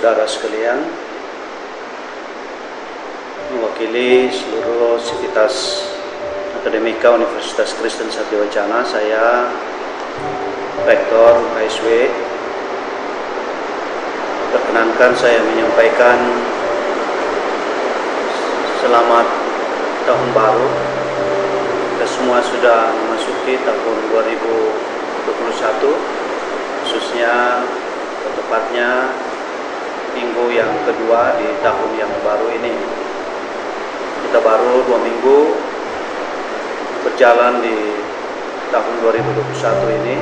saudara sekalian, mewakili seluruh sivitas akademika Universitas Kristen Satyawacana, saya Rektor KSW, perkenankan saya menyampaikan selamat tahun baru. Kita semua sudah memasuki tahun 2021, khususnya tepatnya minggu yang kedua di tahun yang baru ini. Kita baru 2 minggu berjalan di tahun 2021 ini,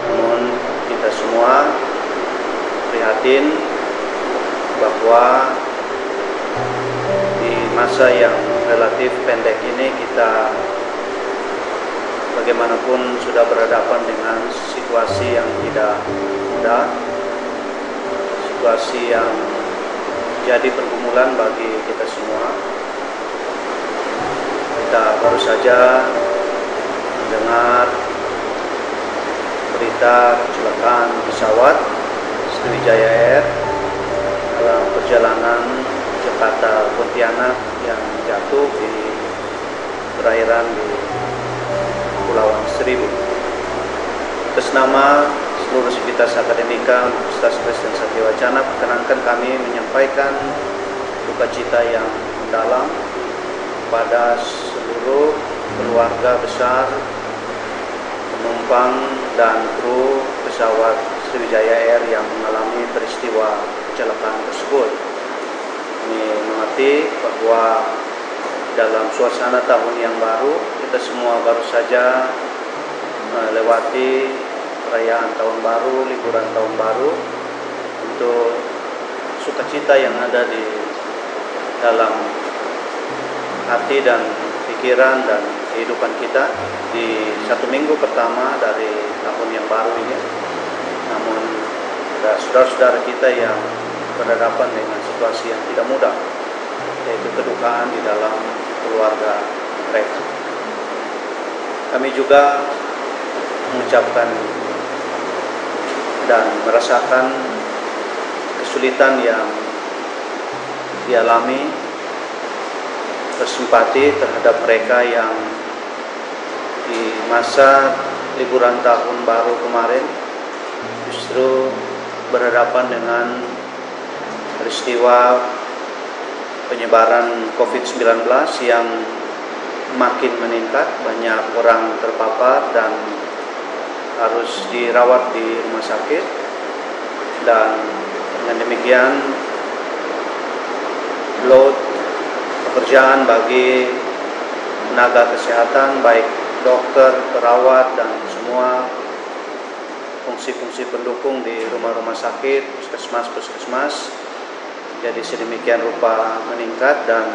namun kita semua prihatin bahwa di masa yang relatif pendek ini kita bagaimanapun sudah berhadapan dengan situasi yang tidak mudah, situasi yang jadi pergumulan bagi kita semua. Kita baru saja mendengar berita kecelakaan pesawat Sriwijaya Air dalam perjalanan Jakarta Pontianak yang jatuh di perairan di Kepulauan Seribu. Atas nama seluruh sivitas akademika Universitas Kristen Satyawacana, perkenankan kami menyampaikan duka cita yang mendalam kepada seluruh keluarga besar, penumpang dan kru pesawat Sriwijaya Air yang mengalami peristiwa kecelakaan tersebut. Kami mengerti bahwa dalam suasana tahun yang baru, kita semua baru saja melewati perayaan tahun baru, liburan tahun baru. Untuk sukacita yang ada di dalam hati dan pikiran dan kehidupan kita di 1 minggu pertama dari tahun yang baru ini. Namun ada saudara-saudara kita yang berhadapan dengan situasi yang tidak mudah, yaitu kedukaan di dalam keluarga mereka. Kami juga mengucapkan dan merasakan kesulitan yang dialami, bersimpati terhadap mereka yang di masa liburan tahun baru kemarin justru berhadapan dengan peristiwa penyebaran COVID-19 yang makin meningkat. Banyak orang terpapar dan harus dirawat di rumah sakit, dan dengan demikian load pekerjaan bagi tenaga kesehatan, baik dokter, perawat, dan semua fungsi-fungsi pendukung di rumah-rumah sakit, puskesmas, jadi sedemikian rupa meningkat dan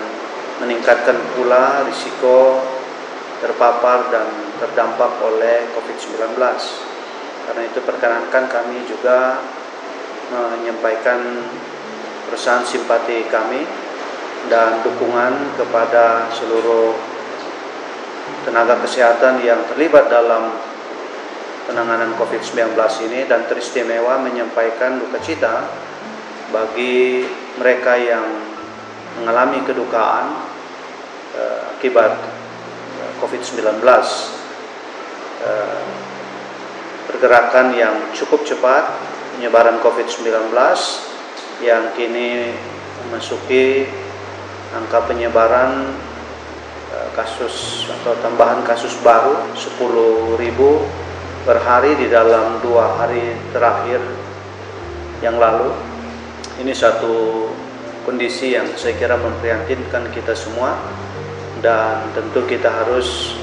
meningkatkan pula risiko terpapar dan terdampak oleh COVID-19. Karena itu perkenankan kami juga menyampaikan pesan simpati kami dan dukungan kepada seluruh tenaga kesehatan yang terlibat dalam penanganan COVID-19 ini, dan teristimewa menyampaikan duka cita bagi mereka yang mengalami kedukaan akibat COVID-19. Pergerakan yang cukup cepat penyebaran COVID-19 yang kini memasuki angka penyebaran kasus atau tambahan kasus baru 10.000 per hari di dalam 2 hari terakhir yang lalu. Ini satu kondisi yang saya kira memprihatinkan kita semua, dan tentu kita harus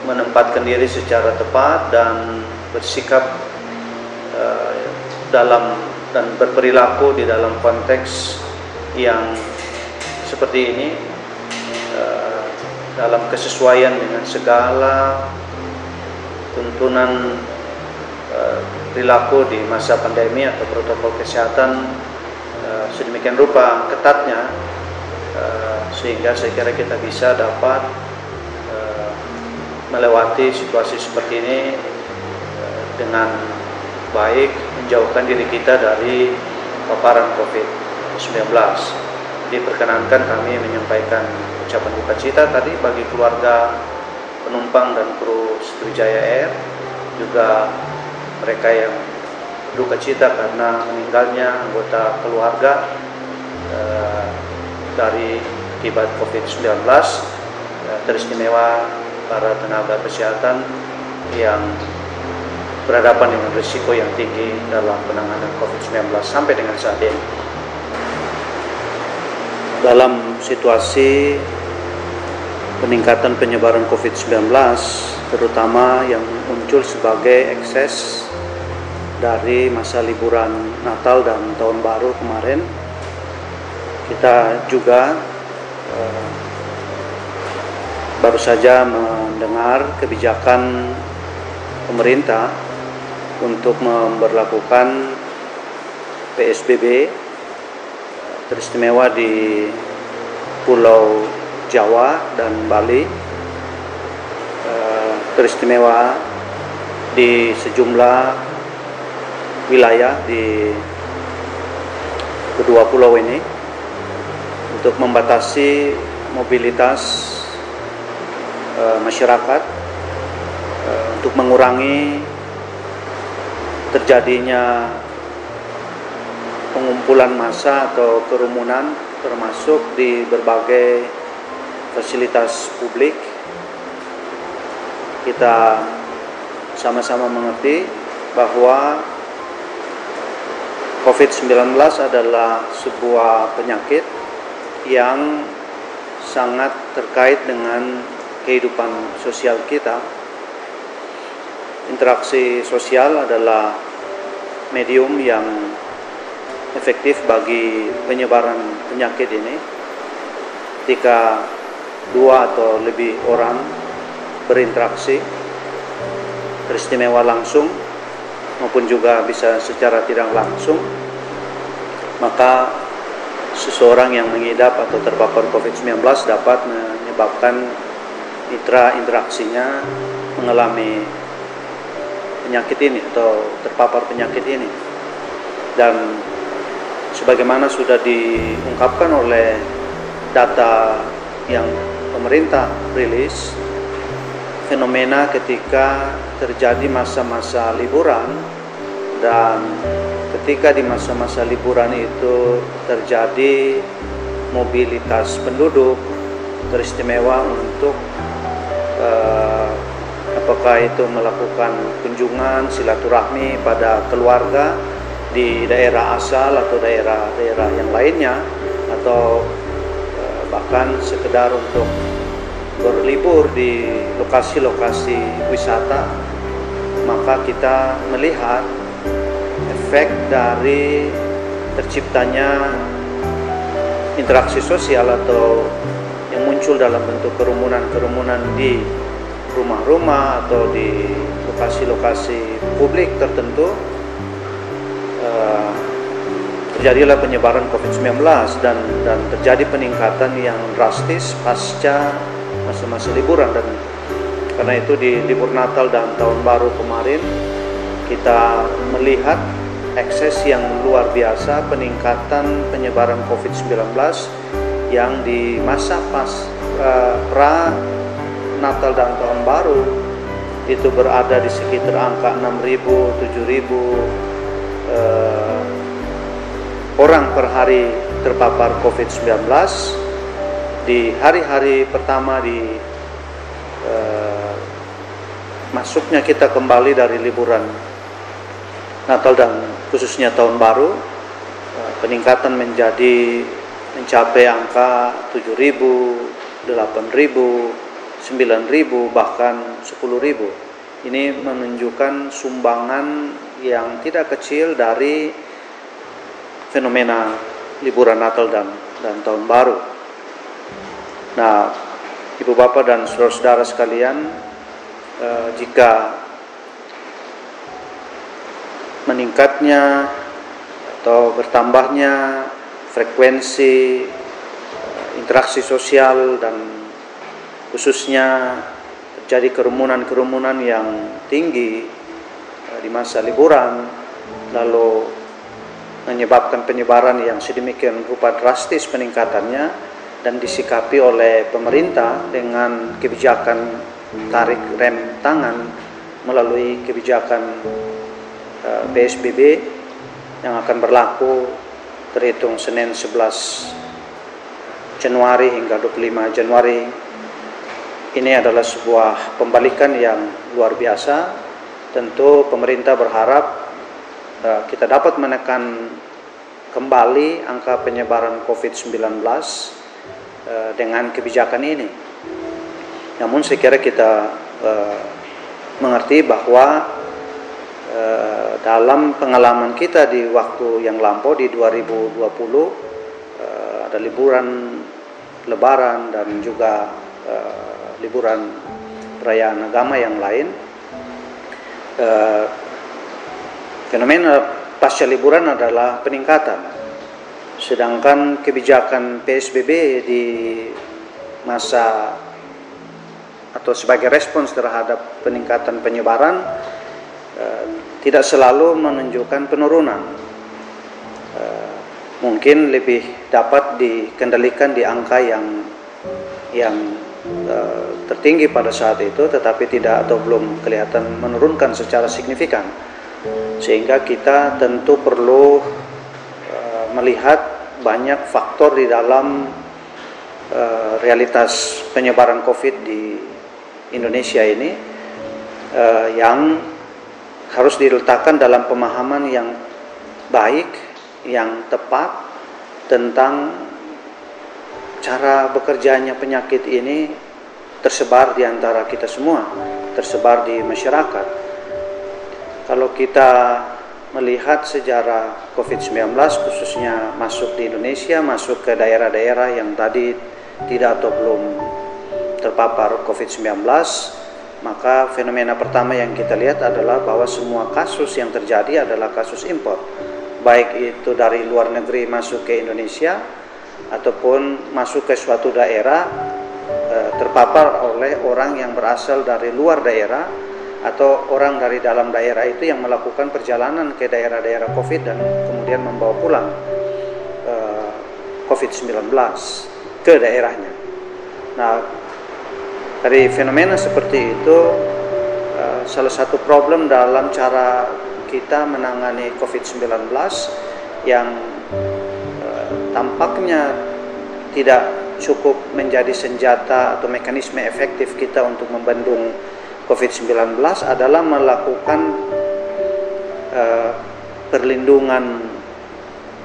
menempatkan diri secara tepat dan bersikap dalam dan berperilaku di dalam konteks yang seperti ini, dalam kesesuaian dengan segala tuntunan perilaku di masa pandemi atau protokol kesehatan sedemikian rupa ketatnya, sehingga saya kira kita bisa dapat melewati situasi seperti ini dengan baik, menjauhkan diri kita dari paparan COVID-19. Diperkenankan kami menyampaikan ucapan duka cita tadi bagi keluarga penumpang dan kru Sriwijaya Air, juga mereka yang duka cita karena meninggalnya anggota keluarga dari akibat COVID-19, teristimewa para tenaga kesehatan yang berhadapan dengan risiko yang tinggi dalam penanganan COVID-19 sampai dengan saat ini. Dalam situasi peningkatan penyebaran COVID-19, terutama yang muncul sebagai ekses dari masa liburan Natal dan Tahun Baru kemarin, kita juga baru saja mendengar kebijakan pemerintah untuk memberlakukan PSBB teristimewa di Pulau Jawa dan Bali, teristimewa di sejumlah wilayah di kedua pulau ini untuk membatasi mobilitas masyarakat, untuk mengurangi terjadinya pengumpulan massa atau kerumunan, termasuk di berbagai fasilitas publik. Kita sama-sama mengerti bahwa COVID-19 adalah sebuah penyakit yang sangat terkait dengan kehidupan sosial kita. Interaksi sosial adalah medium yang efektif bagi penyebaran penyakit ini. Ketika dua atau lebih orang berinteraksi, teristimewa langsung maupun juga bisa secara tidak langsung, maka seseorang yang mengidap atau terpapar COVID-19 dapat menyebabkan mitra interaksinya mengalami penyakit ini atau terpapar penyakit ini. Dan sebagaimana sudah diungkapkan oleh data yang pemerintah rilis, fenomena ketika terjadi masa-masa liburan, dan ketika di masa-masa liburan itu terjadi mobilitas penduduk, teristimewa untuk apakah itu melakukan kunjungan silaturahmi pada keluarga di daerah asal atau daerah-daerah yang lainnya, atau bahkan sekedar untuk berlibur di lokasi-lokasi wisata, maka kita melihat efek dari terciptanya interaksi sosial atau yang muncul dalam bentuk kerumunan-kerumunan di rumah-rumah atau di lokasi-lokasi publik tertentu. Terjadilah penyebaran COVID-19 dan terjadi peningkatan yang drastis pasca masa-masa liburan. Dan karena itu di libur Natal dan Tahun Baru kemarin kita melihat ekses yang luar biasa peningkatan penyebaran COVID-19 yang di masa pra Natal dan Tahun Baru itu berada di sekitar angka 6.000, 7.000 orang per hari terpapar COVID-19. Di hari-hari pertama di masuknya kita kembali dari liburan Natal dan khususnya Tahun Baru, peningkatan mencapai angka 7.000, 8.000, 9.000, bahkan 10.000. Ini menunjukkan sumbangan yang tidak kecil dari fenomena liburan Natal dan Tahun Baru. Nah, Ibu Bapak dan saudara-saudara sekalian, jika meningkatnya atau bertambahnya frekuensi interaksi sosial dan khususnya terjadi kerumunan-kerumunan yang tinggi di masa liburan, lalu menyebabkan penyebaran yang sedemikian rupa drastis peningkatannya, dan disikapi oleh pemerintah dengan kebijakan tarik rem tangan melalui kebijakan PSBB yang akan berlaku terhitung Senin 11 Januari hingga 25 Januari. Ini adalah sebuah pembalikan yang luar biasa. Tentu pemerintah berharap kita dapat menekan kembali angka penyebaran COVID-19 dengan kebijakan ini. Namun saya kira kita mengerti bahwa dalam pengalaman kita di waktu yang lampau di 2020 ada liburan Lebaran dan juga liburan perayaan agama yang lain. Fenomena pasca liburan adalah peningkatan. Sedangkan kebijakan PSBB di masa atau sebagai respons terhadap peningkatan penyebaran tidak selalu menunjukkan penurunan. Mungkin lebih dapat dikendalikan di angka yang tertinggi pada saat itu, tetapi tidak atau belum kelihatan menurunkan secara signifikan. Sehingga kita tentu perlu melihat banyak faktor di dalam realitas penyebaran COVID di Indonesia ini yang harus diletakkan dalam pemahaman yang baik, yang tepat tentang cara bekerjanya penyakit ini tersebar di antara kita semua, tersebar di masyarakat. Kalau kita melihat sejarah COVID-19 khususnya masuk di Indonesia, masuk ke daerah-daerah yang tadi tidak atau belum terpapar COVID-19, maka fenomena pertama yang kita lihat adalah bahwa semua kasus yang terjadi adalah kasus impor, baik itu dari luar negeri masuk ke Indonesia ataupun masuk ke suatu daerah terpapar oleh orang yang berasal dari luar daerah atau orang dari dalam daerah itu yang melakukan perjalanan ke daerah-daerah COVID dan kemudian membawa pulang COVID-19 ke daerahnya. Nah, dari fenomena seperti itu, salah satu problem dalam cara kita menangani COVID-19 yang tampaknya tidak cukup menjadi senjata atau mekanisme efektif kita untuk membendung COVID-19 adalah melakukan perlindungan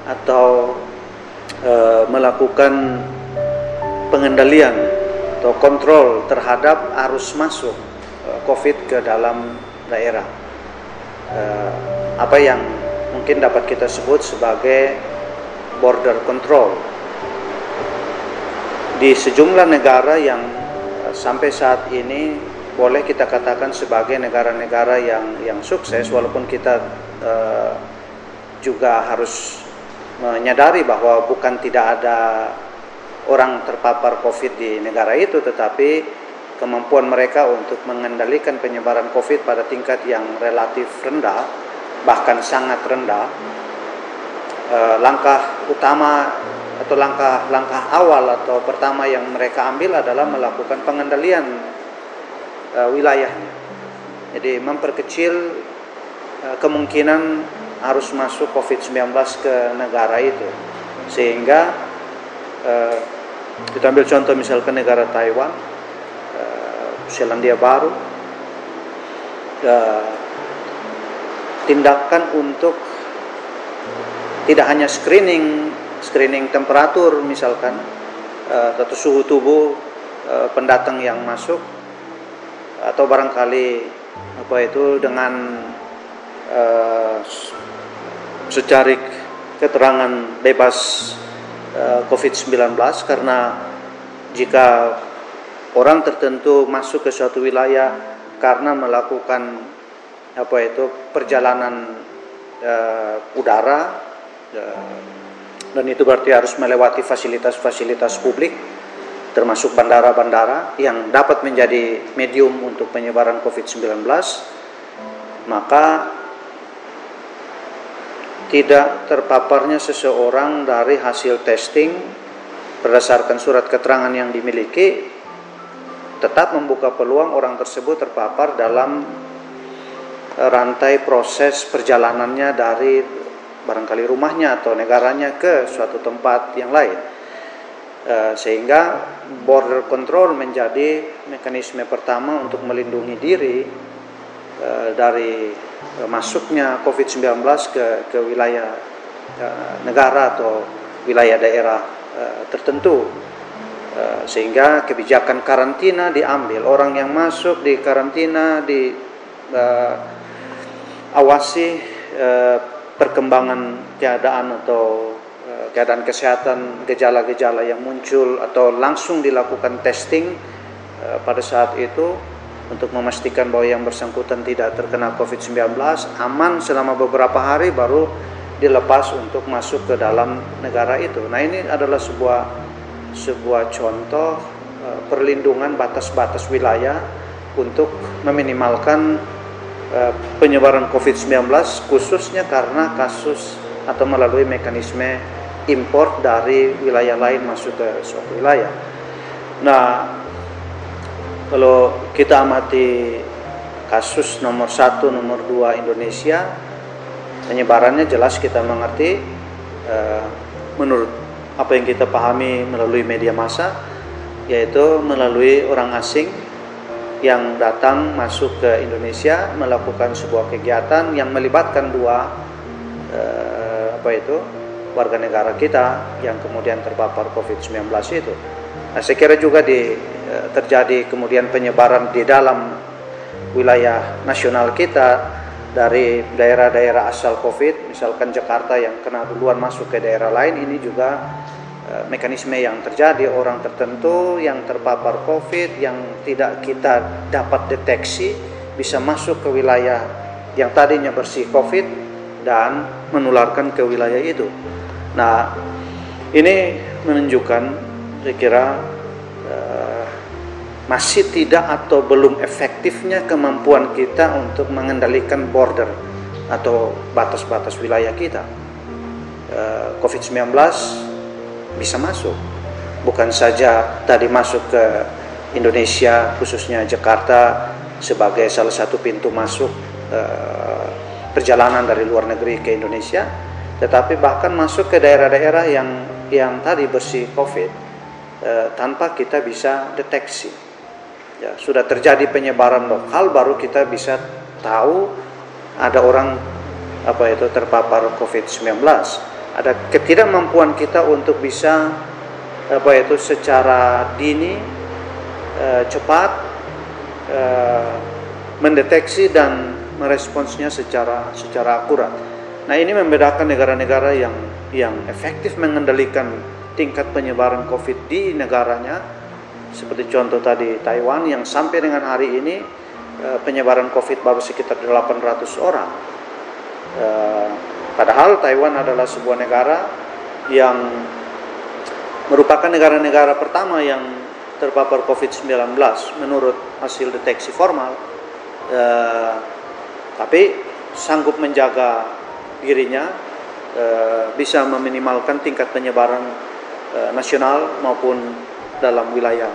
atau melakukan pengendalian atau kontrol terhadap arus masuk COVID ke dalam daerah. Apa yang mungkin dapat kita sebut sebagai border control. Di sejumlah negara yang sampai saat ini boleh kita katakan sebagai negara-negara yang sukses, walaupun kita juga harus menyadari bahwa bukan tidak ada orang terpapar COVID di negara itu, tetapi kemampuan mereka untuk mengendalikan penyebaran COVID pada tingkat yang relatif rendah, bahkan sangat rendah. Langkah utama atau langkah awal atau pertama yang mereka ambil adalah melakukan pengendalian wilayahnya. Jadi memperkecil kemungkinan arus masuk COVID-19 ke negara itu. Sehingga kita ambil contoh misalkan negara Taiwan, Selandia Baru, tindakan untuk tidak hanya screening temperatur misalkan atau suhu tubuh pendatang yang masuk, atau barangkali dengan secarik keterangan bebas COVID-19, karena jika orang tertentu masuk ke suatu wilayah karena melakukan perjalanan udara, dan itu berarti harus melewati fasilitas-fasilitas publik termasuk bandara-bandara yang dapat menjadi medium untuk penyebaran COVID-19, maka tidak terpaparnya seseorang dari hasil testing berdasarkan surat keterangan yang dimiliki tetap membuka peluang orang tersebut terpapar dalam rantai proses perjalanannya dari barangkali rumahnya atau negaranya ke suatu tempat yang lain. Sehingga border control menjadi mekanisme pertama untuk melindungi diri dari masuknya COVID-19 ke wilayah negara atau wilayah daerah tertentu. Sehingga kebijakan karantina diambil, orang yang masuk di karantina, awasi perkembangan keadaan atau keadaan kesehatan, gejala-gejala yang muncul, atau langsung dilakukan testing pada saat itu untuk memastikan bahwa yang bersangkutan tidak terkena COVID-19, aman selama beberapa hari, baru dilepas untuk masuk ke dalam negara itu. Nah, ini adalah sebuah contoh perlindungan batas-batas wilayah untuk meminimalkan penyebaran COVID-19, khususnya karena kasus atau melalui mekanisme import dari wilayah lain masuk ke suatu wilayah. Nah, kalau kita amati kasus nomor 1, nomor 2 Indonesia, penyebarannya jelas kita mengerti menurut apa yang kita pahami melalui media massa, yaitu melalui orang asing yang datang masuk ke Indonesia melakukan sebuah kegiatan yang melibatkan dua warga negara kita yang kemudian terpapar COVID-19 itu. Nah, saya kira juga terjadi kemudian penyebaran di dalam wilayah nasional kita dari daerah-daerah asal COVID, misalkan Jakarta yang kena duluan masuk ke daerah lain. Ini juga mekanisme yang terjadi, orang tertentu yang terpapar COVID yang tidak kita dapat deteksi bisa masuk ke wilayah yang tadinya bersih COVID dan menularkan ke wilayah itu. Nah, ini menunjukkan, saya kira masih tidak atau belum efektifnya kemampuan kita untuk mengendalikan border atau batas-batas wilayah kita. COVID-19 bisa masuk, bukan saja tadi masuk ke Indonesia, khususnya Jakarta sebagai salah satu pintu masuk perjalanan dari luar negeri ke Indonesia, tetapi bahkan masuk ke daerah-daerah yang tadi bersih COVID tanpa kita bisa deteksi. Ya, sudah terjadi penyebaran lokal, baru kita bisa tahu ada orang terpapar COVID-19. Ada ketidakmampuan kita untuk bisa secara dini, cepat mendeteksi dan meresponsnya secara akurat. Nah, ini membedakan negara-negara yang efektif mengendalikan tingkat penyebaran COVID di negaranya, seperti contoh tadi Taiwan yang sampai dengan hari ini penyebaran COVID baru sekitar 800 orang. Padahal Taiwan adalah sebuah negara yang merupakan negara-negara pertama yang terpapar COVID-19 menurut hasil deteksi formal, tapi sanggup menjaga dirinya, bisa meminimalkan tingkat penyebaran nasional maupun dalam wilayah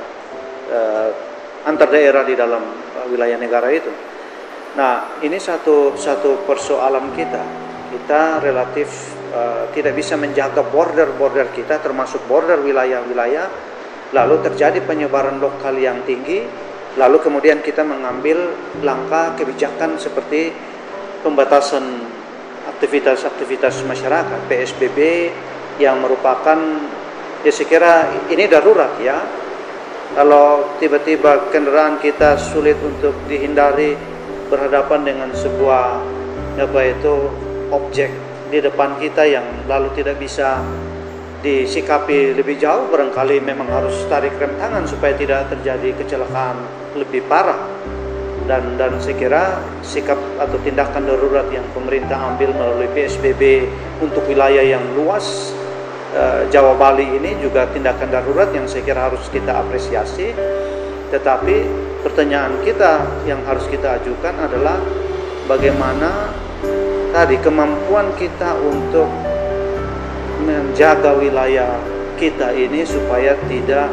antar daerah di dalam wilayah negara itu. Nah, ini satu persoalan kita relatif tidak bisa menjaga border kita, termasuk border wilayah-wilayah, lalu terjadi penyebaran lokal yang tinggi, lalu kemudian kita mengambil langkah kebijakan seperti pembatasan aktivitas masyarakat, PSBB, yang merupakan, ya saya kira ini darurat ya. Kalau tiba-tiba kendaraan kita sulit untuk dihindari, berhadapan dengan sebuah objek di depan kita yang lalu tidak bisa disikapi lebih jauh, barangkali memang harus tarik rem tangan supaya tidak terjadi kecelakaan lebih parah. Dan saya kira sikap atau tindakan darurat yang pemerintah ambil melalui PSBB untuk wilayah yang luas, Jawa Bali ini juga tindakan darurat yang saya kira harus kita apresiasi. Tetapi pertanyaan kita yang harus kita ajukan adalah bagaimana tadi kemampuan kita untuk menjaga wilayah kita ini supaya tidak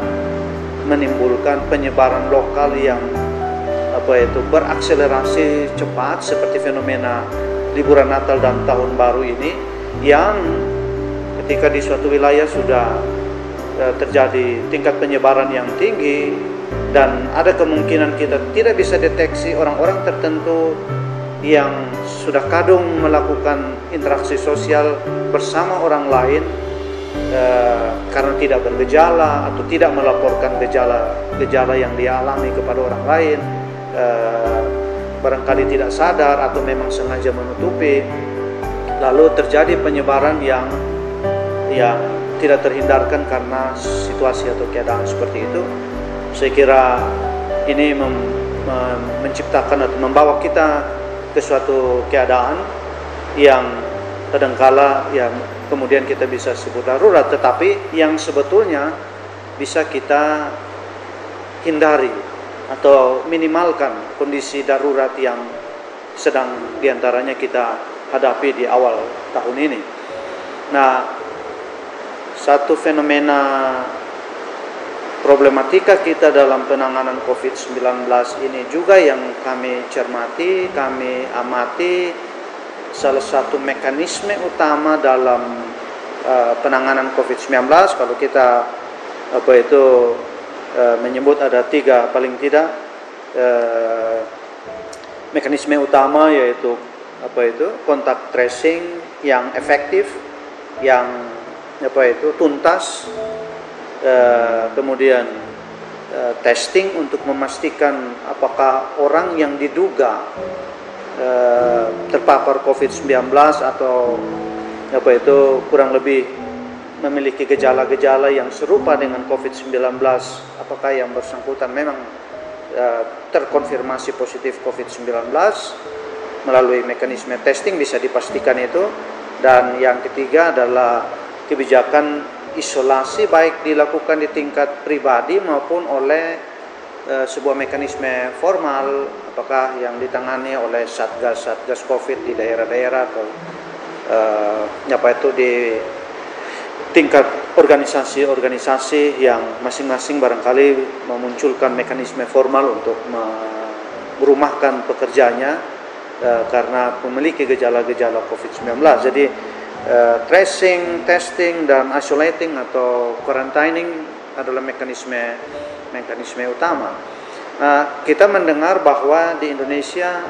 menimbulkan penyebaran lokal yang berakselerasi cepat seperti fenomena liburan Natal dan Tahun Baru ini, yang ketika di suatu wilayah sudah terjadi tingkat penyebaran yang tinggi dan ada kemungkinan kita tidak bisa deteksi orang-orang tertentu yang sudah kadung melakukan interaksi sosial bersama orang lain karena tidak bergejala atau tidak melaporkan gejala yang dia alami kepada orang lain, barangkali tidak sadar atau memang sengaja menutupi, lalu terjadi penyebaran yang tidak terhindarkan karena situasi atau keadaan seperti itu. Saya kira ini menciptakan atau membawa kita ke suatu keadaan yang kadangkala yang kemudian kita bisa sebut darurat, tetapi yang sebetulnya bisa kita hindari atau minimalkan kondisi darurat yang sedang diantaranya kita hadapi di awal tahun ini. Nah, satu fenomena problematika kita dalam penanganan COVID-19 ini juga yang kami cermati, kami amati, salah satu mekanisme utama dalam penanganan COVID-19, kalau kita menyebut ada 3 paling tidak mekanisme utama, yaitu kontak tracing yang efektif, yang tuntas, kemudian testing untuk memastikan apakah orang yang diduga terpapar COVID-19 atau kurang lebih memiliki gejala-gejala yang serupa dengan COVID-19, apakah yang bersangkutan memang terkonfirmasi positif COVID-19. Melalui mekanisme testing bisa dipastikan itu. Dan yang ketiga adalah kebijakan isolasi, baik dilakukan di tingkat pribadi maupun oleh sebuah mekanisme formal, apakah yang ditangani oleh satgas COVID di daerah-daerah atau di tingkat organisasi-organisasi yang masing-masing barangkali memunculkan mekanisme formal untuk merumahkan pekerjanya karena memiliki gejala-gejala COVID-19. Jadi tracing, testing, dan isolating atau quarantining adalah mekanisme utama. Kita mendengar bahwa di Indonesia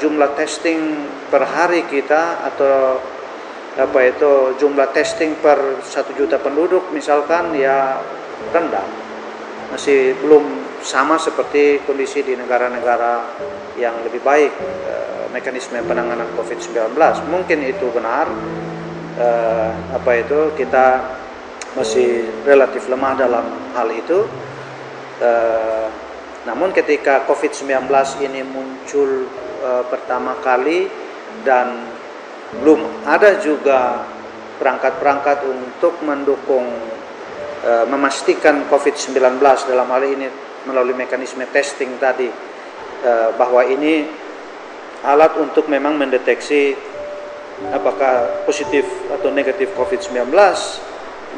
jumlah testing per hari kita atau jumlah testing per 1 juta penduduk misalkan ya rendah, masih belum sama seperti kondisi di negara-negara yang lebih baik mekanisme penanganan COVID-19. Mungkin itu benar, kita masih relatif lemah dalam hal itu. Namun ketika COVID-19 ini muncul pertama kali dan belum ada juga perangkat-perangkat untuk mendukung memastikan COVID-19 dalam hal ini melalui mekanisme testing tadi, bahwa ini alat untuk memang mendeteksi apakah positif atau negatif COVID-19,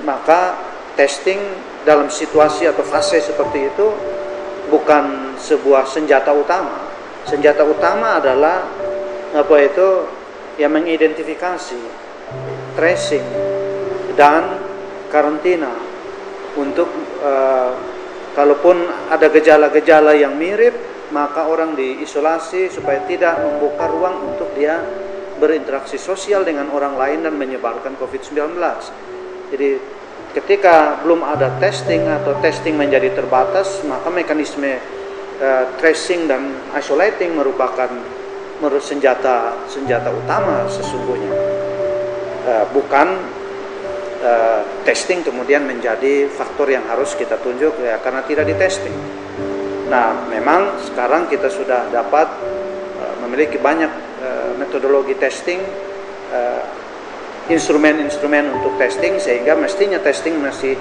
maka testing dalam situasi atau fase seperti itu bukan sebuah senjata utama. Senjata utama adalah yang mengidentifikasi, tracing, dan karantina untuk kalaupun ada gejala-gejala yang mirip, maka orang diisolasi supaya tidak membuka ruang untuk dia berinteraksi sosial dengan orang lain dan menyebarkan COVID-19. Jadi ketika belum ada testing atau testing menjadi terbatas, maka mekanisme tracing dan isolating merupakan senjata utama sesungguhnya. Bukan testing kemudian menjadi faktor yang harus kita tunjuk ya karena tidak di testing. Nah, memang sekarang kita sudah dapat memiliki banyak metodologi testing, instrumen-instrumen untuk testing, sehingga mestinya testing masih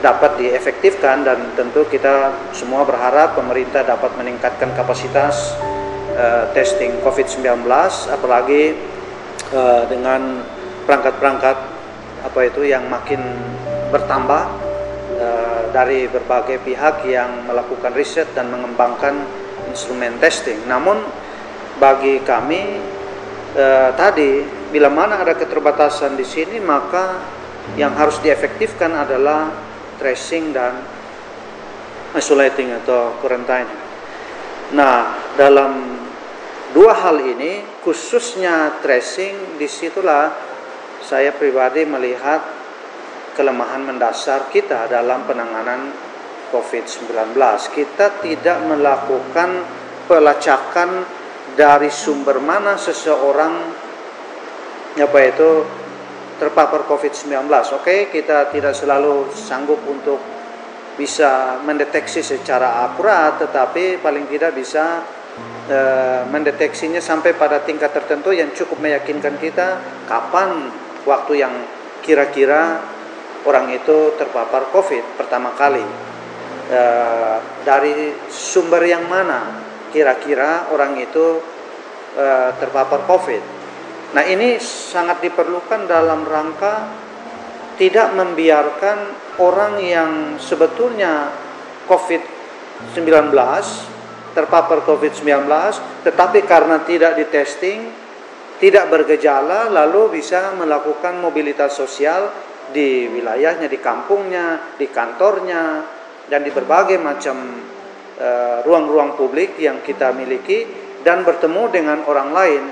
dapat diefektifkan, dan tentu kita semua berharap pemerintah dapat meningkatkan kapasitas testing COVID-19, apalagi dengan perangkat-perangkat yang makin bertambah dari berbagai pihak yang melakukan riset dan mengembangkan instrumen testing. Namun bagi kami tadi, bila mana ada keterbatasan di sini, maka yang harus diefektifkan adalah tracing dan isolating atau quarantine. Nah, dalam dua hal ini, khususnya tracing, disitulah saya pribadi melihat kelemahan mendasar kita dalam penanganan COVID-19. Kita tidak melakukan pelacakan dari sumber mana seseorang terpapar COVID-19. Oke, kita tidak selalu sanggup untuk bisa mendeteksi secara akurat, tetapi paling tidak bisa mendeteksinya sampai pada tingkat tertentu yang cukup meyakinkan kita kapan waktu yang kira-kira orang itu terpapar COVID pertama kali, dari sumber yang mana kira-kira orang itu terpapar COVID. Nah, ini sangat diperlukan dalam rangka tidak membiarkan orang yang sebetulnya COVID-19, terpapar COVID-19, tetapi karena tidak ditesting, tidak bergejala, lalu bisa melakukan mobilitas sosial di wilayahnya, di kampungnya, di kantornya, dan di berbagai macam ruang-ruang publik yang kita miliki, dan bertemu dengan orang lain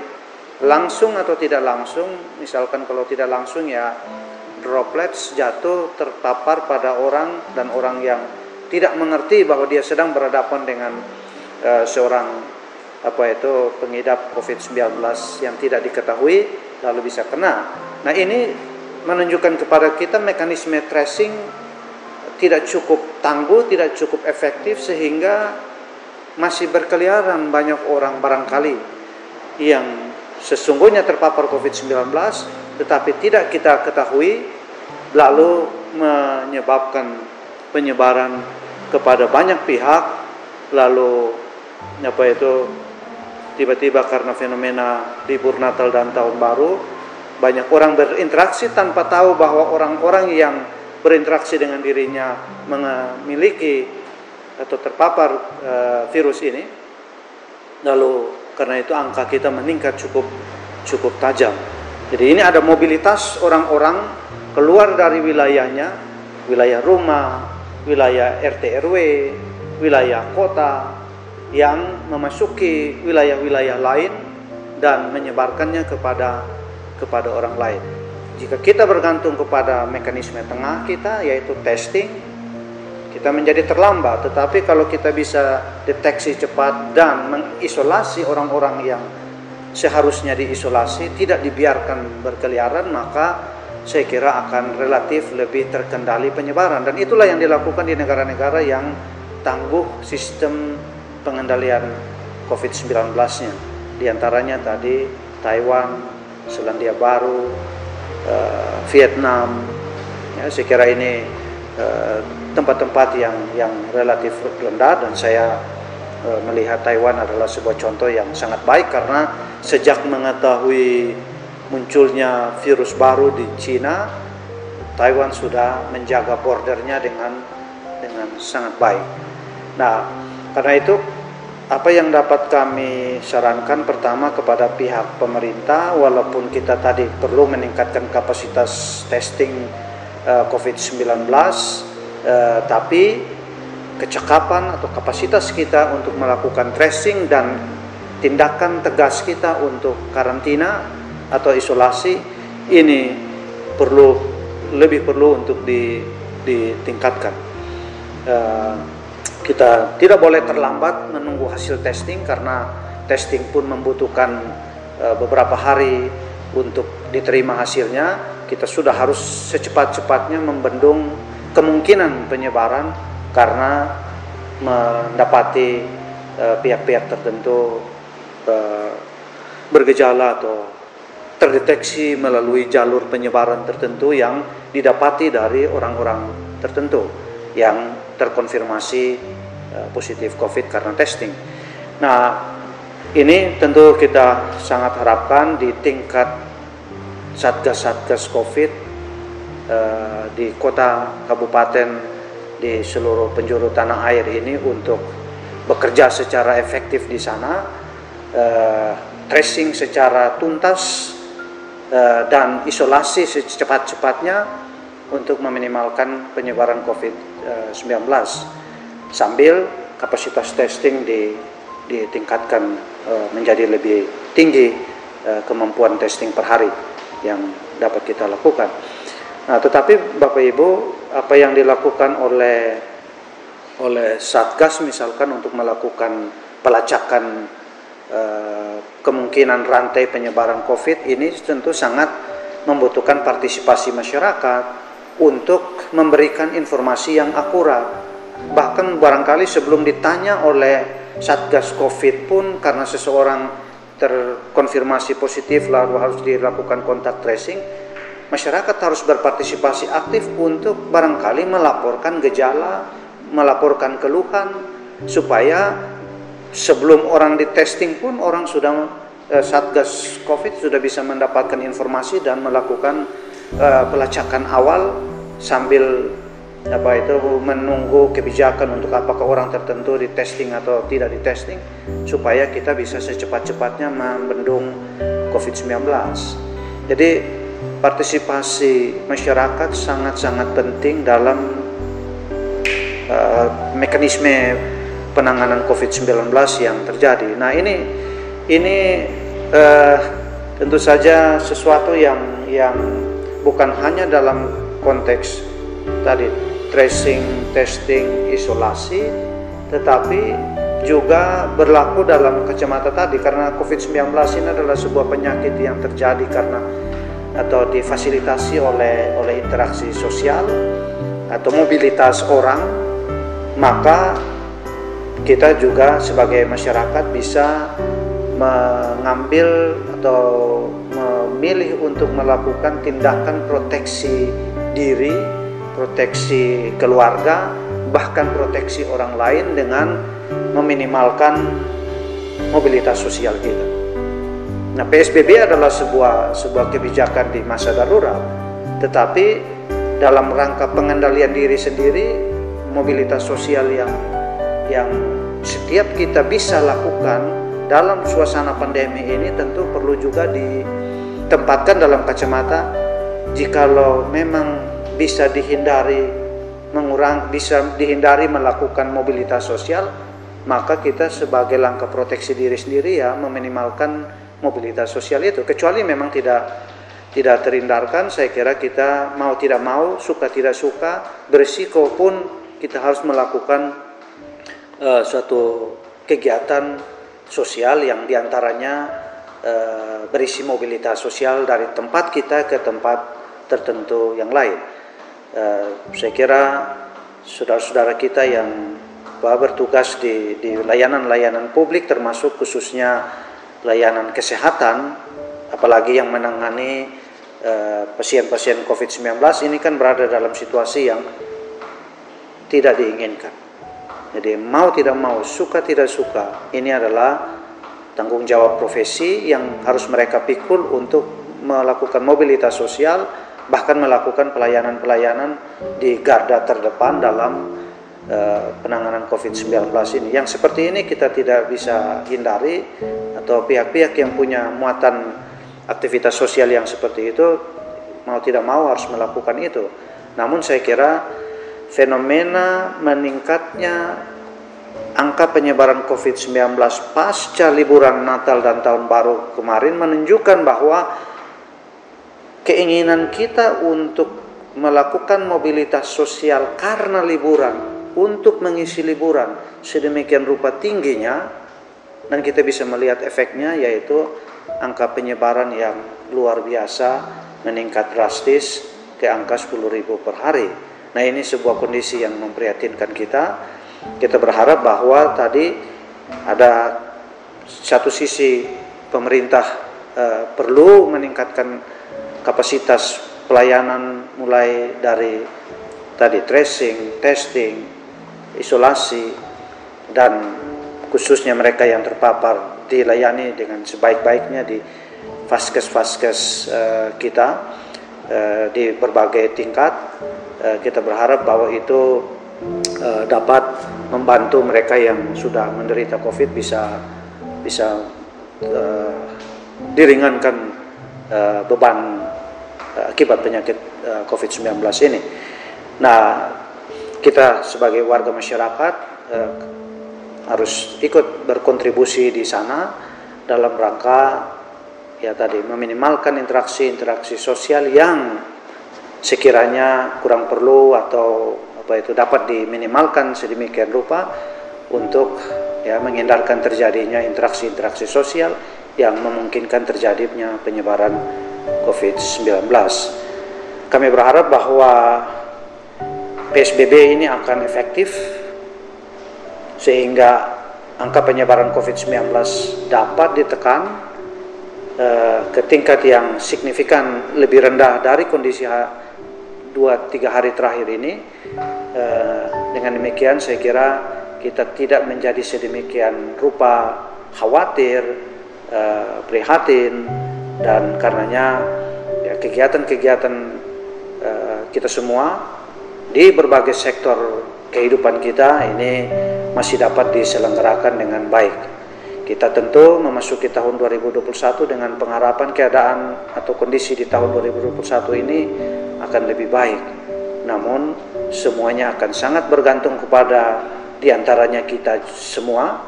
langsung atau tidak langsung. Misalkan kalau tidak langsung, ya droplets jatuh terpapar pada orang, dan orang yang tidak mengerti bahwa dia sedang berhadapan dengan seorang pengidap COVID-19 yang tidak diketahui, lalu bisa kena. Nah, ini menunjukkan kepada kita mekanisme tracing tidak cukup tangguh, tidak cukup efektif, sehingga masih berkeliaran banyak orang barangkali yang sesungguhnya terpapar COVID-19 tetapi tidak kita ketahui, lalu menyebabkan penyebaran kepada banyak pihak, lalu tiba-tiba karena fenomena libur Natal dan Tahun Baru, banyak orang berinteraksi tanpa tahu bahwa orang-orang yang berinteraksi dengan dirinya memiliki atau terpapar virus ini. Lalu karena itu angka kita meningkat cukup tajam. Jadi ini ada mobilitas orang-orang keluar dari wilayahnya, wilayah rumah, wilayah RT RW, wilayah kota, yang memasuki wilayah-wilayah lain dan menyebarkannya kepada orang lain. Jika kita bergantung kepada mekanisme tengah kita, yaitu testing, kita menjadi terlambat. Tetapi kalau kita bisa deteksi cepat dan mengisolasi orang-orang yang seharusnya diisolasi, tidak dibiarkan berkeliaran, maka saya kira akan relatif lebih terkendali penyebaran. Dan itulah yang dilakukan di negara-negara yang tangguh sistem pengendalian COVID-19-nya. Di antaranya tadi Taiwan, Selandia Baru, Vietnam. Ya, saya kira ini tempat-tempat yang relatif rendah, dan saya melihat Taiwan adalah sebuah contoh yang sangat baik, karena sejak mengetahui munculnya virus baru di Cina, Taiwan sudah menjaga bordernya dengan sangat baik. Nah, karena itu apa yang dapat kami sarankan, pertama kepada pihak pemerintah, walaupun kita tadi perlu meningkatkan kapasitas testing COVID-19, tapi kecakapan atau kapasitas kita untuk melakukan tracing dan tindakan tegas kita untuk karantina atau isolasi ini lebih perlu untuk ditingkatkan. Kita tidak boleh terlambat menunggu hasil testing, karena testing pun membutuhkan beberapa hari untuk diterima hasilnya. Kita sudah harus secepat-cepatnya membendung kemungkinan penyebaran, karena mendapati pihak-pihak tertentu bergejala atau terdeteksi melalui jalur penyebaran tertentu yang didapati dari orang-orang tertentu yang terkonfirmasi positif COVID karena testing. Nah, ini tentu kita sangat harapkan di tingkat satgas-satgas COVID di kota, kabupaten, di seluruh penjuru tanah air ini untuk bekerja secara efektif di sana, tracing secara tuntas, dan isolasi secepat-cepatnya untuk meminimalkan penyebaran COVID-19 sambil kapasitas testing ditingkatkan menjadi lebih tinggi, kemampuan testing per hari yang dapat kita lakukan. Nah, tetapi Bapak Ibu, apa yang dilakukan oleh Satgas misalkan untuk melakukan pelacakan kemungkinan rantai penyebaran COVID ini tentu sangat membutuhkan partisipasi masyarakat untuk memberikan informasi yang akurat. Bahkan barangkali sebelum ditanya oleh Satgas COVID pun, karena seseorang terkonfirmasi positif lalu harus dilakukan kontak tracing, masyarakat harus berpartisipasi aktif untuk barangkali melaporkan gejala, melaporkan keluhan, supaya sebelum orang di testing pun orang sudah Satgas COVID sudah bisa mendapatkan informasi dan melakukan pelacakan awal sambil menunggu kebijakan untuk apakah orang tertentu di testing atau tidak di testing, supaya kita bisa secepat-cepatnya membendung COVID-19. Jadi partisipasi masyarakat sangat-sangat penting dalam mekanisme penanganan COVID-19 yang terjadi. Nah, ini tentu saja sesuatu yang bukan hanya dalam konteks tadi tracing, testing, isolasi, tetapi juga berlaku dalam kacamata tadi, karena COVID-19 ini adalah sebuah penyakit yang terjadi karena atau difasilitasi oleh interaksi sosial atau mobilitas orang, maka kita juga sebagai masyarakat bisa mengambil atau memilih untuk melakukan tindakan proteksi diri, proteksi keluarga, bahkan proteksi orang lain dengan meminimalkan mobilitas sosial kita. Nah, PSBB adalah sebuah kebijakan di masa darurat, tetapi dalam rangka pengendalian diri sendiri, mobilitas sosial yang setiap kita bisa lakukan dalam suasana pandemi ini tentu perlu juga ditempatkan dalam kacamata, jikalau memang bisa dihindari melakukan mobilitas sosial, maka kita sebagai langkah proteksi diri sendiri ya meminimalkan mobilitas sosial itu. Kecuali memang tidak terhindarkan, saya kira kita mau tidak mau, suka tidak suka, berisiko pun kita harus melakukan suatu kegiatan sosial yang diantaranya berisi mobilitas sosial dari tempat kita ke tempat tertentu yang lain. Saya kira saudara-saudara kita yang bertugas di layanan-layanan publik, termasuk khususnya layanan kesehatan, apalagi yang menangani pasien-pasien COVID-19 ini kan berada dalam situasi yang tidak diinginkan. Jadi mau tidak mau, suka tidak suka, ini adalah tanggung jawab profesi yang harus mereka pikul untuk melakukan mobilitas sosial, bahkan melakukan pelayanan-pelayanan di garda terdepan dalam penanganan COVID-19 ini. Yang seperti ini kita tidak bisa hindari, atau pihak-pihak yang punya muatan aktivitas sosial yang seperti itu mau tidak mau harus melakukan itu. Namun saya kira fenomena meningkatnya angka penyebaran COVID-19 pasca liburan Natal dan Tahun Baru kemarin menunjukkan bahwa keinginan kita untuk melakukan mobilitas sosial karena liburan, untuk mengisi liburan sedemikian rupa tingginya, dan kita bisa melihat efeknya, yaitu angka penyebaran yang luar biasa meningkat drastis ke angka 10.000 per hari. Nah, ini sebuah kondisi yang memprihatinkan kita. Kita berharap bahwa tadi ada satu sisi pemerintah perlu meningkatkan kapasitas pelayanan mulai dari tadi tracing, testing, isolasi, dan khususnya mereka yang terpapar dilayani dengan sebaik-baiknya di vaskes-vaskes kita di berbagai tingkat. Kita berharap bahwa itu dapat membantu mereka yang sudah menderita COVID bisa diringankan beban akibat penyakit COVID-19 ini. Nah, kita sebagai warga masyarakat harus ikut berkontribusi di sana dalam rangka ya tadi meminimalkan interaksi sosial yang sekiranya kurang perlu atau dapat diminimalkan sedemikian rupa untuk ya menghindarkan terjadinya interaksi sosial yang memungkinkan terjadinya penyebaran COVID-19. Kami berharap bahwa PSBB ini akan efektif sehingga angka penyebaran COVID-19 dapat ditekan ke tingkat yang signifikan lebih rendah dari kondisi 2-3 hari terakhir ini. Dengan demikian saya kira kita tidak menjadi sedemikian rupa khawatir, prihatin, dan karenanya ya, kegiatan-kegiatan kita semua di berbagai sektor kehidupan kita ini masih dapat diselenggarakan dengan baik. Kita tentu memasuki tahun 2021 dengan pengharapan keadaan atau kondisi di tahun 2021 ini akan lebih baik. Namun semuanya akan sangat bergantung kepada diantaranya kita semua,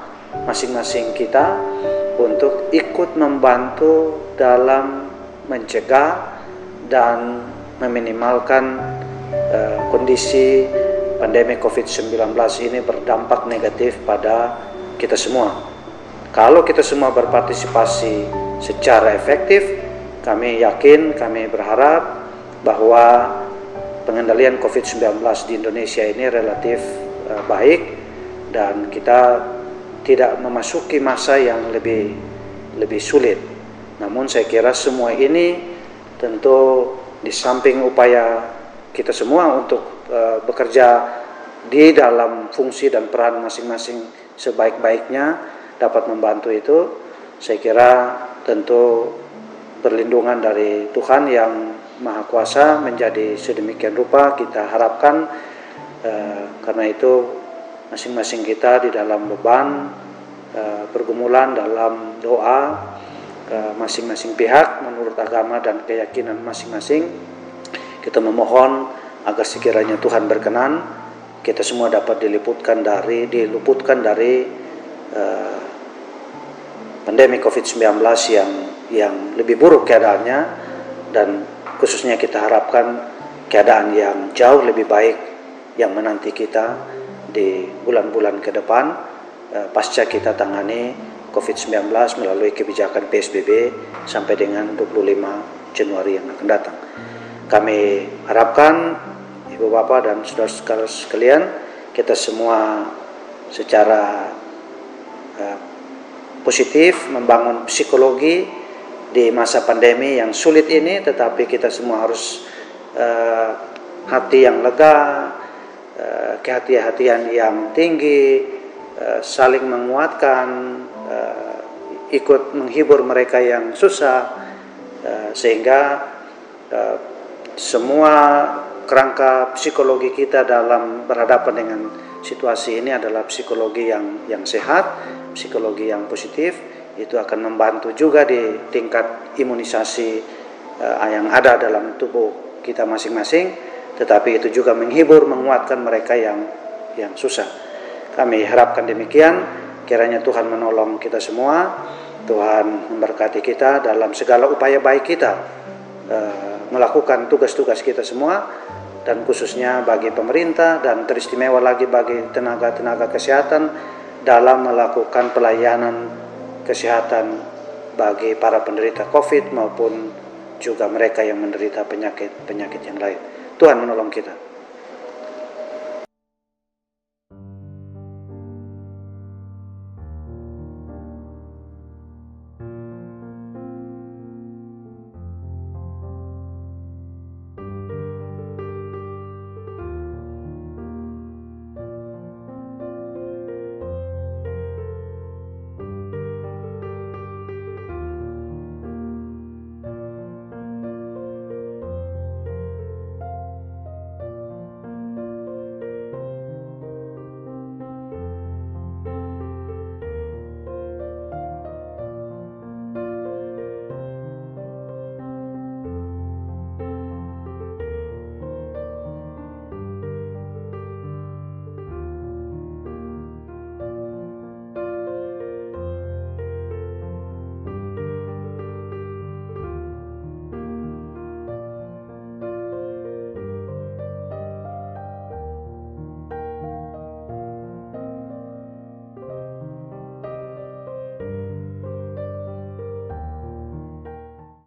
masing-masing kita, untuk ikut membantu dalam mencegah dan meminimalkan kondisi pandemi COVID-19 ini berdampak negatif pada kita semua. Kalau kita semua berpartisipasi secara efektif, kami yakin, kami berharap bahwa pengendalian COVID-19 di Indonesia ini relatif baik dan kita tidak memasuki masa yang lebih sulit. Namun saya kira semua ini tentu di samping upaya kita semua untuk bekerja di dalam fungsi dan peran masing-masing sebaik-baiknya dapat membantu itu, saya kira tentu perlindungan dari Tuhan yang Maha Kuasa menjadi sedemikian rupa kita harapkan. Karena itu masing-masing kita di dalam beban pergumulan dalam doa masing-masing pihak menurut agama dan keyakinan masing-masing, kita memohon agar sekiranya Tuhan berkenan kita semua dapat diluputkan dari pandemi COVID-19 yang lebih buruk keadaannya, dan khususnya kita harapkan keadaan yang jauh lebih baik yang menanti kita di bulan-bulan ke depan pasca kita tangani COVID-19 melalui kebijakan PSBB sampai dengan 25 Januari yang akan datang. Kami harapkan Ibu Bapak dan saudara-saudara sekalian, kita semua secara positif membangun psikologi di masa pandemi yang sulit ini, tetapi kita semua harus hati yang lega, kehati-hatian yang tinggi, saling menguatkan, ikut menghibur mereka yang susah, sehingga semua kerangka psikologi kita dalam berhadapan dengan situasi ini adalah psikologi yang sehat, psikologi yang positif. Itu akan membantu juga di tingkat imunisasi yang ada dalam tubuh kita masing-masing, tetapi itu juga menghibur, menguatkan mereka yang susah. Kami harapkan demikian, kiranya Tuhan menolong kita semua, Tuhan memberkati kita dalam segala upaya baik kita melakukan tugas-tugas kita semua, dan khususnya bagi pemerintah dan teristimewa lagi bagi tenaga-tenaga kesehatan dalam melakukan pelayanan kesehatan bagi para penderita COVID maupun juga mereka yang menderita penyakit yang lain. Tuhan menolong kita.